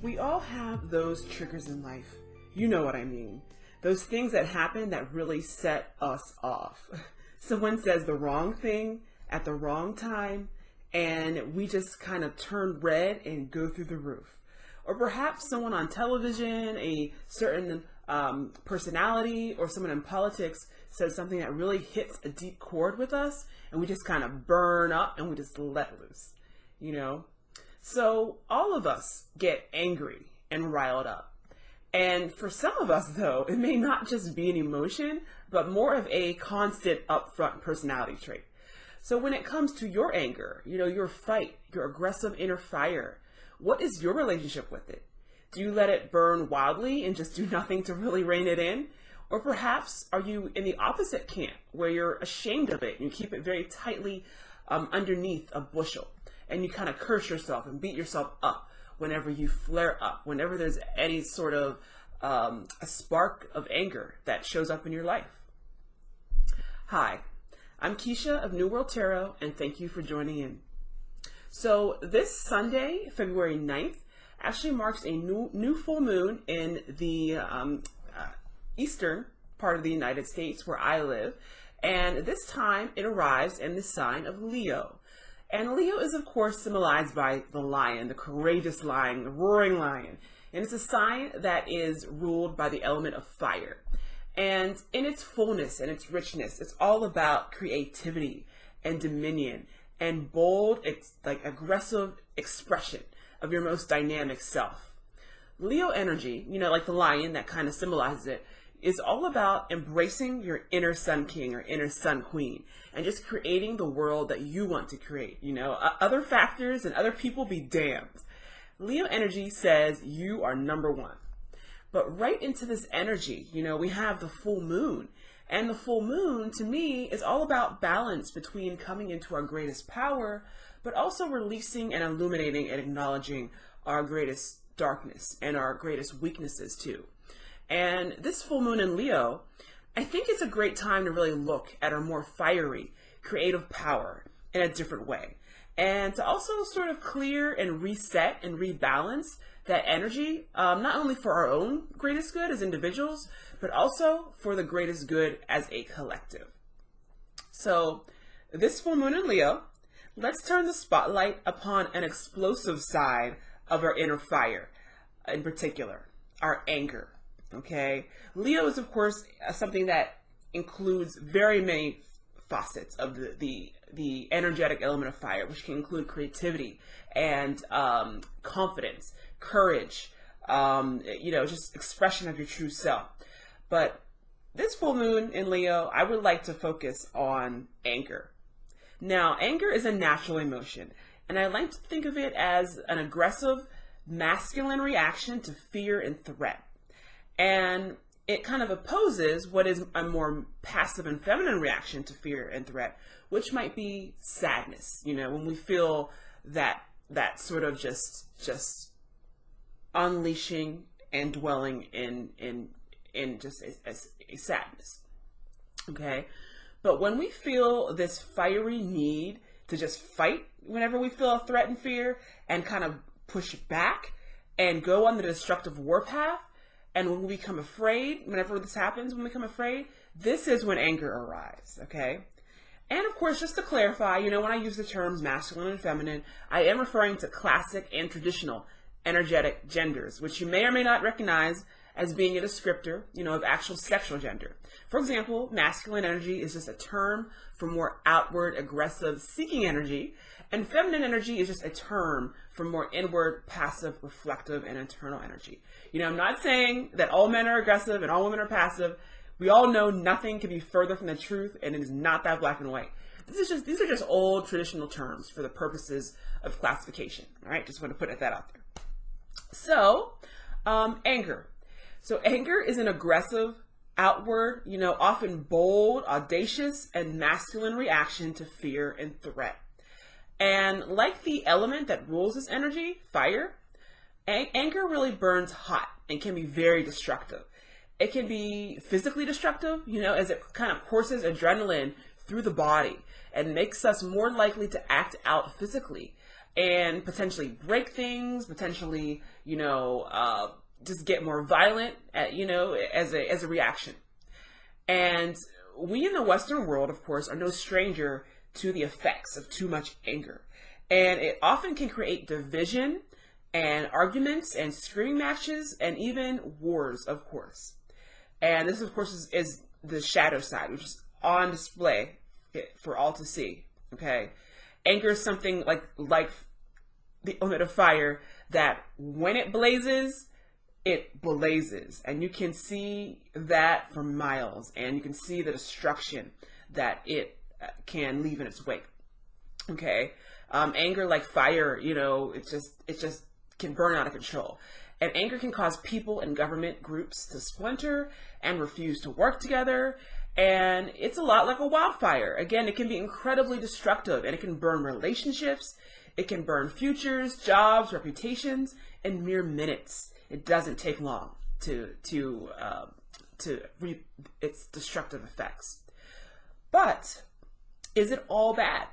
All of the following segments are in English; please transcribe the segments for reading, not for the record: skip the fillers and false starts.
We all have those triggers in life. You know what I mean. Those things that happen that really set us off. Someone says the wrong thing at the wrong time, and we just kind of turn red and go through the roof. Or perhaps someone on television, a certain personality, or someone in politics says something that really hits a deep chord with us, and we just kind of burn up and we just let loose, you know? So all of us get angry and riled up. And for some of us, though, it may not just be an emotion, but more of a constant upfront personality trait. So when it comes to your anger, your fight, your aggressive inner fire, what is your relationship with it? Do you let it burn wildly and just do nothing to really rein it in? Or perhaps are you in the opposite camp where you're ashamed of it and you keep it very tightly underneath a bushel, and you kind of curse yourself and beat yourself up whenever you flare up, whenever there's any sort of a spark of anger that shows up in your life? Hi, I'm Keisha of New World Tarot, and thank you for joining in. So this Sunday, February 9th, actually marks a new full moon in the eastern part of the United States where I live. And this time it arrives in the sign of Leo. And Leo is, of course, symbolized by the lion, the courageous lion, the roaring lion. And it's a sign that is ruled by the element of fire. And in its fullness and its richness, it's all about creativity and dominion and bold, aggressive expression of your most dynamic self. Leo energy, like the lion that kind of symbolizes it, is all about embracing your inner sun king or inner sun queen and just creating the world that you want to create. Other factors and other people be damned. Leo energy says you are number one. But right into this energy, we have the full moon. And the full moon, to me, is all about balance between coming into our greatest power, but also releasing and illuminating and acknowledging our greatest darkness and our greatest weaknesses too. And this full moon in Leo, I think it's a great time to really look at our more fiery, creative power in a different way. And to also sort of clear and reset and rebalance that energy, not only for our own greatest good as individuals, but also for the greatest good as a collective. So this full moon in Leo, let's turn the spotlight upon an explosive side of our inner fire, in particular, our anger. Okay, Leo is, of course, something that includes very many facets of the energetic element of fire, which can include creativity and confidence, courage, just expression of your true self. But this full moon in Leo, I would like to focus on anger. Now, anger is a natural emotion, and I like to think of it as an aggressive, masculine reaction to fear and threat. And it kind of opposes what is a more passive and feminine reaction to fear and threat, which might be sadness, when we feel that sort of just unleashing and dwelling in just a sadness. Okay? But when we feel this fiery need to just fight whenever we feel a threat and fear and kind of push back and go on the destructive warpath, and when we become afraid, whenever this happens, when we become afraid, this is when anger arrives, okay? And of course, just to clarify, when I use the terms masculine and feminine, I am referring to classic and traditional energetic genders, which you may or may not recognize as being a descriptor, of actual sexual gender. For example, masculine energy is just a term for more outward, aggressive, seeking energy, and feminine energy is just a term for more inward, passive, reflective, and internal energy. I'm not saying that all men are aggressive and all women are passive. We all know nothing can be further from the truth, and it is not that black and white. These are just old traditional terms for the purposes of classification. All right, just want to put that out there. So, anger. So anger is an aggressive, outward, often bold, audacious, and masculine reaction to fear and threat. And like the element that rules this energy, fire, anger really burns hot and can be very destructive. It can be physically destructive, as it kind of courses adrenaline through the body and makes us more likely to act out physically. and potentially break things, potentially, just get more violent, as a reaction. And we in the Western world, of course, are no stranger to the effects of too much anger. And it often can create division and arguments and screaming matches and even wars, of course. And this, of course, is the shadow side, which is on display for all to see. Okay, anger is something like the element of fire that when it blazes, it blazes, and you can see that for miles, and you can see the destruction that it can leave in its wake. Okay, anger, like fire, it just can burn out of control. And anger can cause people and government groups to splinter and refuse to work together. And it's a lot like a wildfire. Again, it can be incredibly destructive, and it can burn relationships. It can burn futures, jobs, reputations in mere minutes. It doesn't take long to reap its destructive effects. But is it all bad?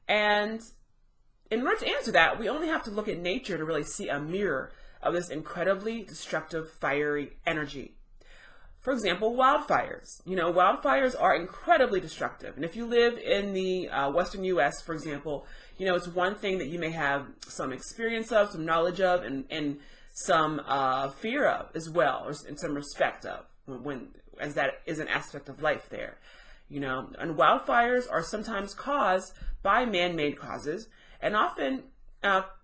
And in order to answer that, we only have to look at nature to really see a mirror of this incredibly destructive, fiery energy. For example, wildfires. Wildfires are incredibly destructive. And if you live in the Western U.S., for example, it's one thing that you may have some experience of, some knowledge of, and some fear of as well, or in some respect of, as that is an aspect of life there. And wildfires are sometimes caused by man-made causes, and often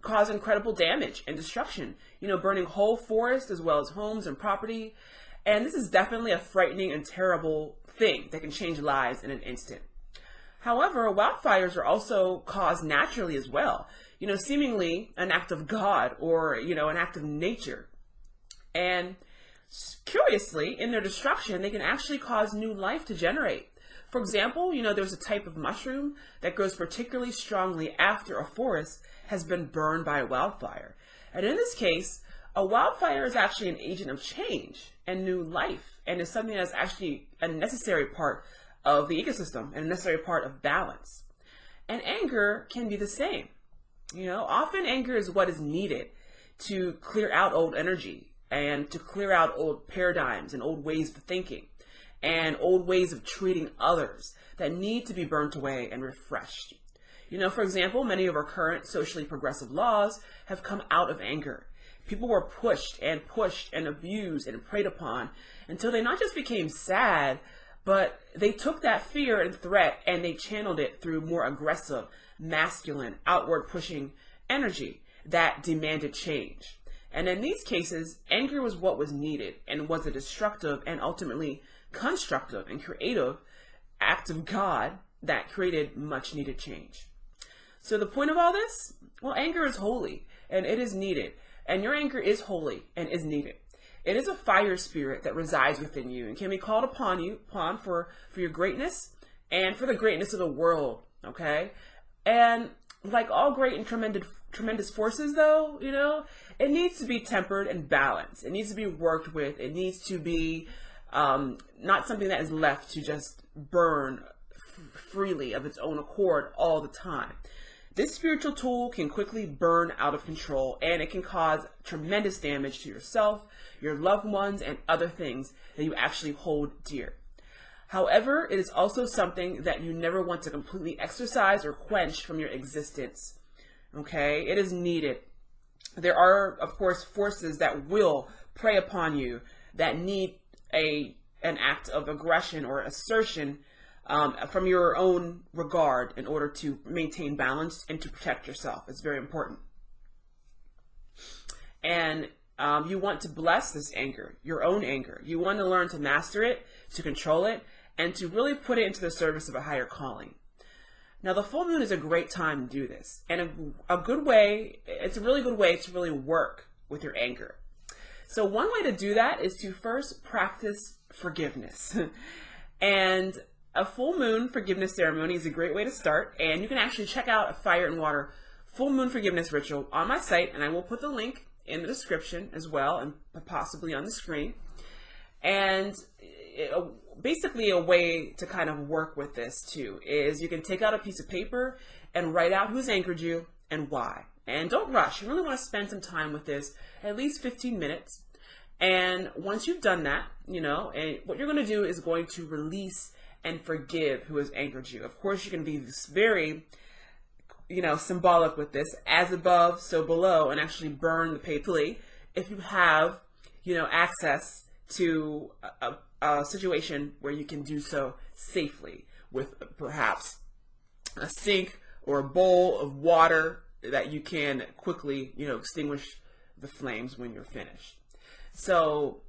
cause incredible damage and destruction, burning whole forests as well as homes and property. And this is definitely a frightening and terrible thing that can change lives in an instant. However, wildfires are also caused naturally as well, seemingly an act of God or, an act of nature. And curiously, in their destruction, they can actually cause new life to generate. For example, there's a type of mushroom that grows particularly strongly after a forest has been burned by a wildfire. And in this case, a wildfire is actually an agent of change and new life, and is something that's actually a necessary part of the ecosystem and a necessary part of balance. And anger can be the same. Often anger is what is needed to clear out old energy and to clear out old paradigms and old ways of thinking and old ways of treating others that need to be burnt away and refreshed. For example, many of our current socially progressive laws have come out of anger. People were pushed and abused and preyed upon until they not just became sad, but they took that fear and threat and they channeled it through more aggressive, masculine, outward pushing energy that demanded change. And in these cases, anger was what was needed and was a destructive and ultimately constructive and creative act of God that created much needed change. So the point of all this? Well, anger is holy and it is needed. And your anger is holy and is needed. It is a fire spirit that resides within you and can be called upon for your greatness and for the greatness of the world, okay? And like all great and tremendous forces, though, it needs to be tempered and balanced. It needs to be worked with. It needs to be not something that is left to just burn freely of its own accord all the time. This spiritual tool can quickly burn out of control, and it can cause tremendous damage to yourself, your loved ones, and other things that you actually hold dear. However, it is also something that you never want to completely exorcise or quench from your existence. Okay? It is needed. There are, of course, forces that will prey upon you that need an act of aggression or assertion from your own regard in order to maintain balance and to protect yourself. It's very important. And you want to bless this anger, your own anger. You want to learn to master it, to control it, and to really put it into the service of a higher calling. Now, the full moon is a great time to do this. And it's a really good way to really work with your anger. So one way to do that is to first practice forgiveness. And a full moon forgiveness ceremony is a great way to start, and you can actually check out a fire and water full moon forgiveness ritual on my site, and I will put the link in the description as well, and possibly on the screen. And basically a way to kind of work with this too is you can take out a piece of paper and write out who's angered you and why. And don't rush. You really want to spend some time with this, at least 15 minutes. And once you've done that, and what you're going to do is going to release and forgive who has angered you. Of course, you can be very, symbolic with this, as above, so below, and actually burn the paper if you have, access to a situation where you can do so safely with perhaps a sink or a bowl of water that you can quickly, extinguish the flames when you're finished. So,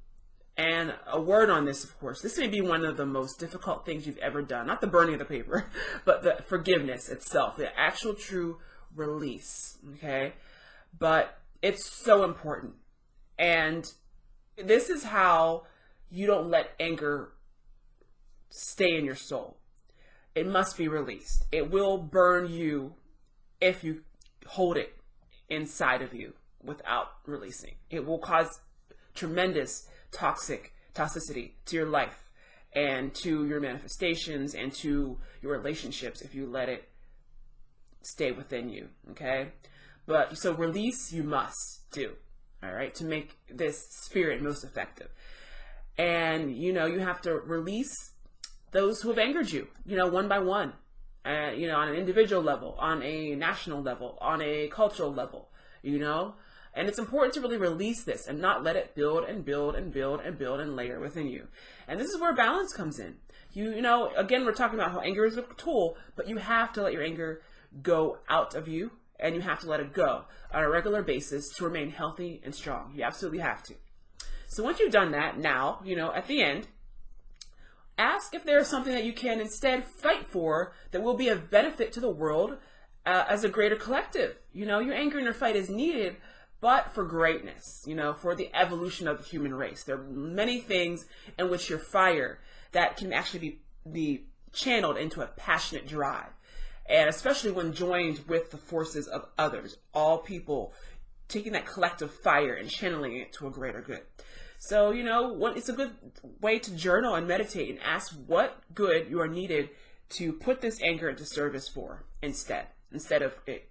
and a word on this, of course, this may be one of the most difficult things you've ever done. Not the burning of the paper, but the forgiveness itself, the actual true release, okay? But it's so important. And this is how you don't let anger stay in your soul. It must be released. It will burn you if you hold it inside of you without releasing. It will cause tremendous toxicity to your life and to your manifestations and to your relationships if you let it stay within you, okay? But so release you must do, all right, to make this spirit most effective. And, you have to release those who have angered you, one by one, on an individual level, on a national level, on a cultural level, And it's important to really release this and not let it build and build and build and build and layer within you. And this is where balance comes in. Again, we're talking about how anger is a tool, but you have to let your anger go out of you, and you have to let it go on a regular basis to remain healthy and strong. You absolutely have to. So once you've done that, now, at the end, ask if there is something that you can instead fight for that will be of benefit to the world as a greater collective. Your anger and your fight is needed, but for greatness, for the evolution of the human race. There are many things in which your fire that can actually be channeled into a passionate drive. And especially when joined with the forces of others, all people taking that collective fire and channeling it to a greater good. So, it's a good way to journal and meditate and ask what good you are needed to put this anger into service for instead of it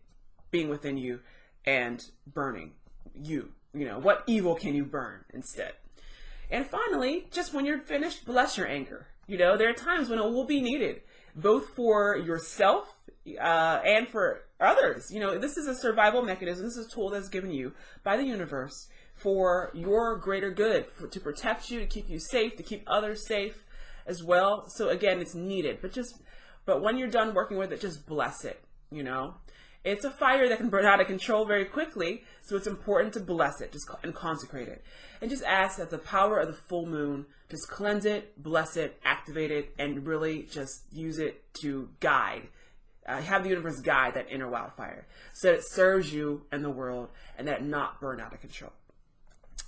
being within you and burning you. What evil can you burn instead? And finally, just when you're finished, bless your anger. There are times when it will be needed, both for yourself and for others. This is a survival mechanism. This is a tool that's given you by the universe for your greater good, to protect you, to keep you safe, to keep others safe as well. So again, it's needed, but when you're done working with it, just bless it. It's a fire that can burn out of control very quickly, so it's important to bless it and consecrate it. And just ask that the power of the full moon just cleanse it, bless it, activate it, and really just use it to guide. Have the universe guide that inner wildfire so that it serves you and the world and that it not burn out of control.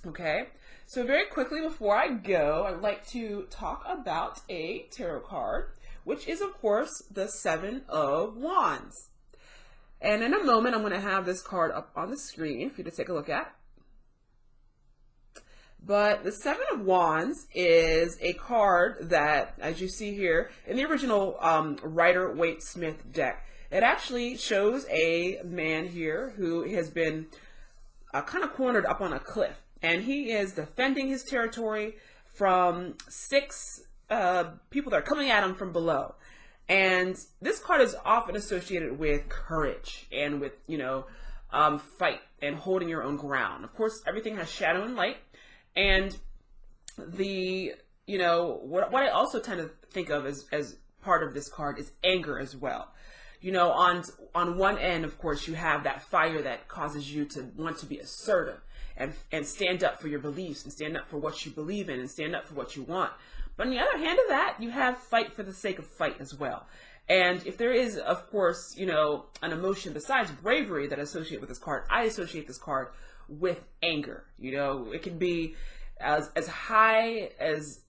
Okay, so very quickly before I go, I'd like to talk about a tarot card, which is, of course, the Seven of Wands. And in a moment, I'm going to have this card up on the screen for you to take a look at. But the Seven of Wands is a card that, as you see here, in the original Rider-Waite-Smith deck, it actually shows a man here who has been kind of cornered up on a cliff. And he is defending his territory from 6 people that are coming at him from below. And this card is often associated with courage and with, fight and holding your own ground. Of course, everything has shadow and light. And what I also tend to think of as part of this card is anger as well. On one end, of course, you have that fire that causes you to want to be assertive and stand up for your beliefs and stand up for what you believe in and stand up for what you want. But on the other hand of that, you have fight for the sake of fight as well. And if there is, of course, an emotion besides bravery that I associate with this card, I associate this card with anger. It can be as high as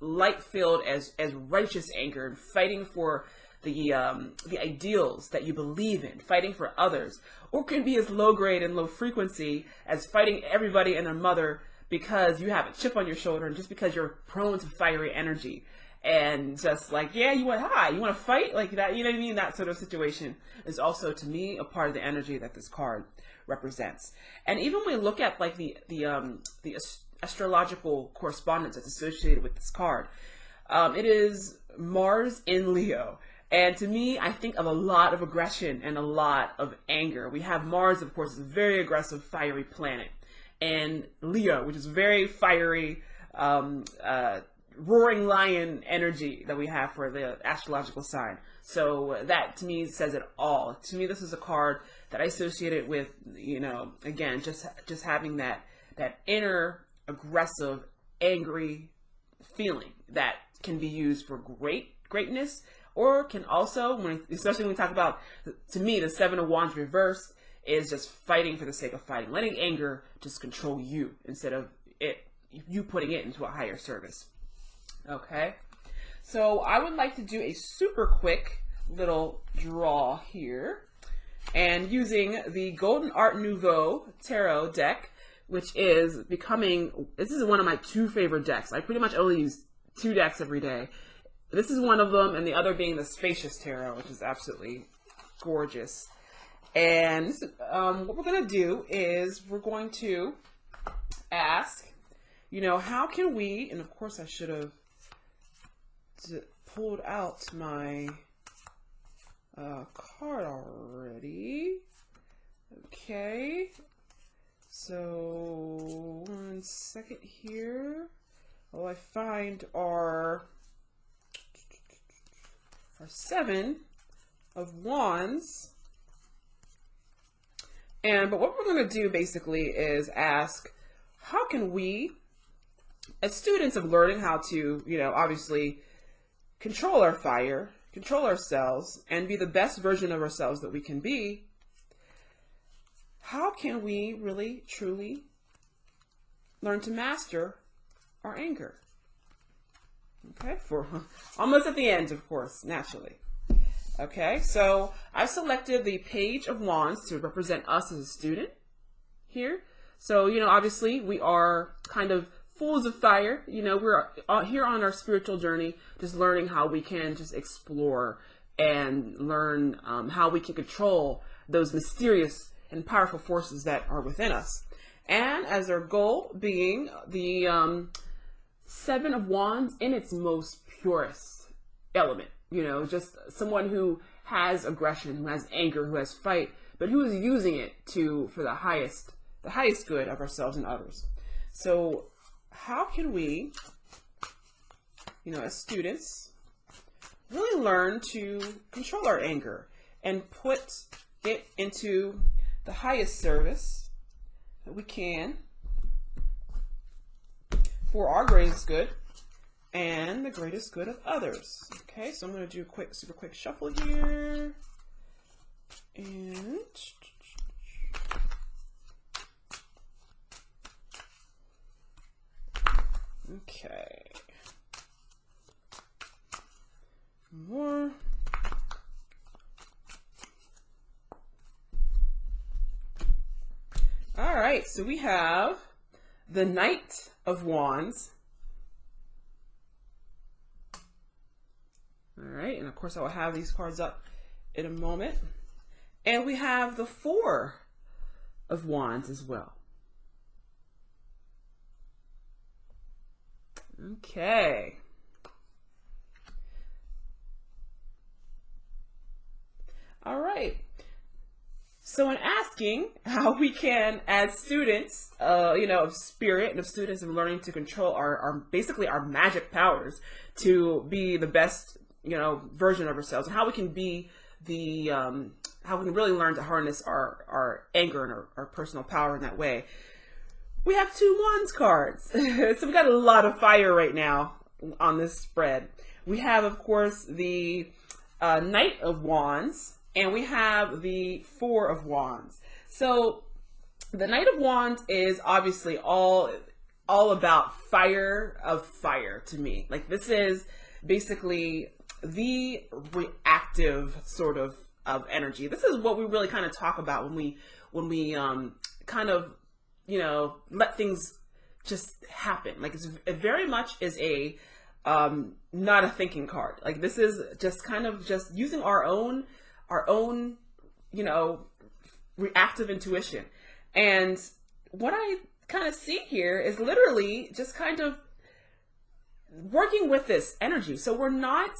light filled as righteous anger and fighting for the ideals that you believe in, fighting for others, or can be as low grade and low frequency as fighting everybody and their mother because you have a chip on your shoulder and just because you're prone to fiery energy and just like, yeah, you want to fight like that, you know what I mean? That sort of situation is also, to me, a part of the energy that this card represents. And even when we look at like the astrological correspondence that's associated with this card, it is Mars in Leo. And to me, I think of a lot of aggression and a lot of anger. We have Mars, of course, is a very aggressive, fiery planet. And Leo, which is very fiery, roaring lion energy that we have for the astrological sign. So that, to me, says it all. To me, this is a card that I associated with, you know, again, just having that inner, aggressive, angry feeling that can be used for greatness, or can also, especially when we talk about, to me, the Seven of Wands reversed is just fighting for the sake of fighting, letting anger just control you instead of you putting it into a higher service. Okay, so I would like to do a super quick little draw here, and using the Golden Art Nouveau Tarot deck, which is this is one of my 2 favorite decks. I pretty much only use 2 decks every day. This is one of them, and the other being the Spacious Tarot, which is absolutely gorgeous. And what we're going to do is we're going to ask, you know, how can we, and of course I should have pulled out my card already. Okay, so 1 second here. All I find are 7 of Wands. But what we're going to do basically is ask, how can we, as students of learning how to, you know, obviously control our fire, control ourselves, and be the best version of ourselves that we can be, how can we really, truly learn to master our anger? Okay, for almost at the end, of course, naturally. Okay, so I've selected the Page of Wands to represent us as a student here. So, you know, obviously we are kind of fools of fire. You know, we're here on our spiritual journey, just learning how we can just explore and learn how we can control those mysterious and powerful forces that are within us. And as our goal being the 7 of Wands in its most purest element. You know, just someone who has aggression, who has anger, who has fight, but who is using it for the highest good of ourselves and others. So how can we, you know, as students, really learn to control our anger and put it into the highest service that we can for our greatest good and the greatest good of others. Okay, so I'm going to do a super quick shuffle here. And okay. More. All right, so we have the Knight of Wands. All right, and of course I will have these cards up in a moment. And we have the 4 of Wands as well. Okay. All right. So in asking how we can, as students, you know, of spirit and of students of learning to control our basically our magic powers to be the best, you know, version of ourselves, and how we can be the, how we can really learn to harness our anger and our personal power in that way. We have 2 Wands cards. So we got a lot of fire right now on this spread. We have, of course, the Knight of Wands, and we have the 4 of Wands. So the Knight of Wands is obviously all about fire to me. Like, this is basically the reactive sort of energy. This is what we really kind of talk about when we kind of, you know, let things just happen. Like, it very much is a not a thinking card. Like, this is just kind of just using our own, you know, reactive intuition. And what I kind of see here is literally just kind of working with this energy. So we're not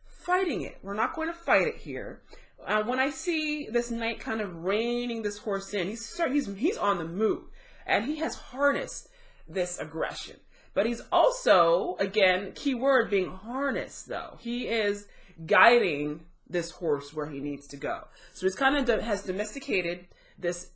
fighting it. We're not going to fight it here. When I see this knight kind of reining this horse in, he's on the move, and he has harnessed this aggression. But he's also, again, key word being harnessed, though. He is guiding this horse where he needs to go. So he's kind of has domesticated this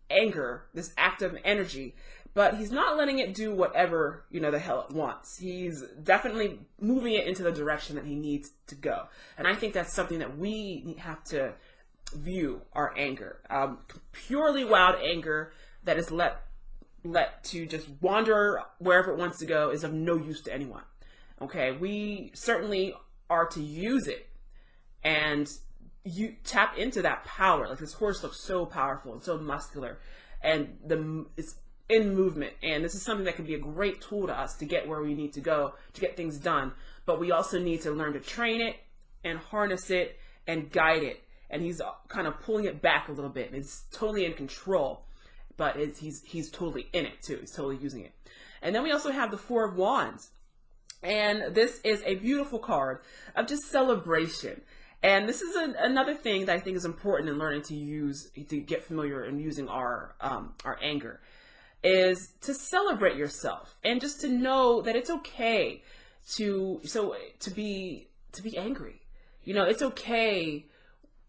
anger, this active energy, but he's not letting it do whatever, you know, the hell it wants. He's definitely moving it into the direction that he needs to go. And I think that's something that we have to view our anger. Purely wild anger that is let to just wander wherever it wants to go is of no use to anyone. Okay, we certainly are to use it and you tap into that power. Like, this horse looks so powerful and so muscular, and it's in movement, and this is something that can be a great tool to us to get where we need to go, to get things done. But we also need to learn to train it and harness it and guide it. And he's kind of pulling it back a little bit. It's totally in control, but he's totally in it too. He's totally using it. And then we also have the Four of Wands, and this is a beautiful card of just celebration. And this is another thing that I think is important in learning to use, to get familiar in using our anger, is to celebrate yourself and just to know that it's okay to be angry. You know, it's okay.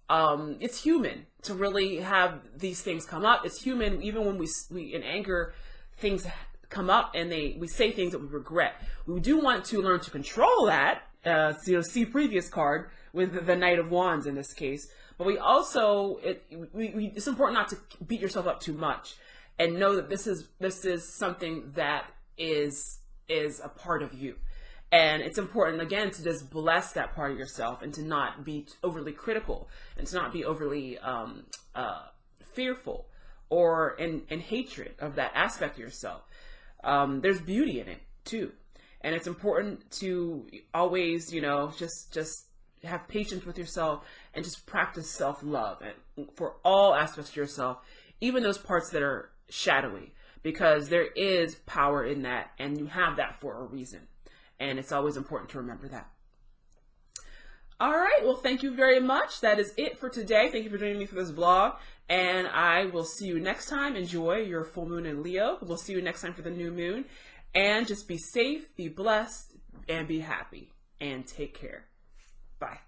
It's human to really have these things come up. It's human, even when we in anger, things come up and we say things that we regret. We do want to learn to control that. See previous card with the Knight of Wands in this case. But we also, it's important not to beat yourself up too much, and know that this is something that is a part of you. And it's important, again, to just bless that part of yourself and to not be overly critical and to not be overly fearful or in hatred of that aspect of yourself. There's beauty in it too. And it's important to always, you know, just have patience with yourself and just practice self-love and for all aspects of yourself, even those parts that are shadowy, because there is power in that, and you have that for a reason. And it's always important to remember that. All right. Well, thank you very much. That is it for today. Thank you for joining me for this vlog. And I will see you next time. Enjoy your full moon in Leo. We'll see you next time for the new moon. And just be safe, be blessed, and be happy. And take care. Bye.